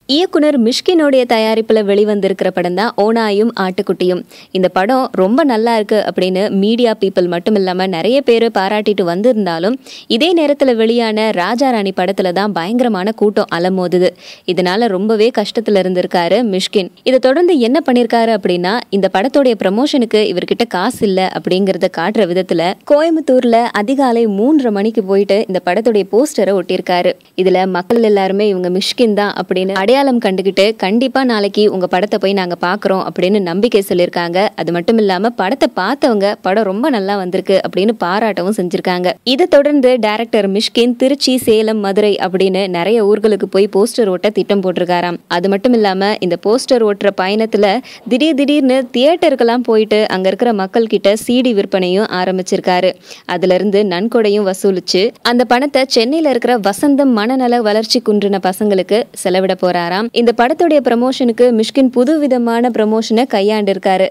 இயக்குனர் மிஷ்கினுடைய தயாரிப்புல வெளிவந்திருக்கிற படம் தான் ஓநாயும் ஆட்டுக்குட்டியும். இந்த படம் ரொம்ப நல்லா இருக்கு அப்படின்னு மீடியா பீப்புள் மட்டும் இல்லாம நிறைய பேர் பாராட்டிட்டு வந்திருந்தாலும், இதே நேரத்துல வெளியான ராஜா ராணி படத்துல தான் பயங்கரமான கூட்டம் அலமோதுது. இதனால ரொம்பவே கஷ்டத்துல இருந்திருக்காரு மிஷ்கின். இதை தொடர்ந்து என்ன பண்ணிருக்காரு அப்படின்னா, இந்த படத்தோடைய ப்ரமோஷனுக்கு இவர்கிட்ட காசு இல்ல அப்படிங்கறத காட்டுற விதத்துல கோயம்புத்தூர்ல அதிகாலை 3:30 மணிக்கு போயிட்டு இந்த படத்துடைய போஸ்டரை ஒட்டியிருக்காரு. இதுல மக்கள் எல்லாருமே இவங்க மிஷ்கின் தான் அப்படின்னு அடையாளம் கண்டுகிட்டு கண்டிப்பா நாளைக்கு உங்க படத்தை போய் நாங்க பாக்குறோம் அப்படின்னு நம்பிக்கை சொல்லியிருக்காங்க. அது மட்டும் இல்லாம படத்தை பார்த்தவங்க படம் ரொம்ப நல்லா வந்திருக்கு அப்படின்னு பாராட்டவும் செஞ்சிருக்காங்க. இதை தொடர்ந்து டைரக்டர் மிஷ்கின் திருச்சி, சேலம், மதுரை அப்படின்னு நிறைய ஊர்களுக்கு போய் போஸ்டர் ஓட்ட திட்டம் போட்டிருக்காராம். அது மட்டும் இல்லாம இந்த போஸ்டர் ஓட்டுற பயணத்துல திடீர்னு தியேட்டருக்கெல்லாம் போயிட்டு அங்க இருக்கிற மக்கள் கிட்ட சிடி விற்பனையும் ஆரம்பிச்சிருக்காரு. அதுல இருந்து நன்கொடையும் வசூலிச்சு அந்த பணத்தை சென்னையில இருக்கிற வசந்தம் மனநல வளர்ச்சி குன்றின பசங்களுக்கு செலவிட போறாராம். இந்த படத்துடைய ப்ரமோஷனுக்கு மிஷ்கின் புது விதமான ப்ரமோஷனை கையாண்டிருக்காரு.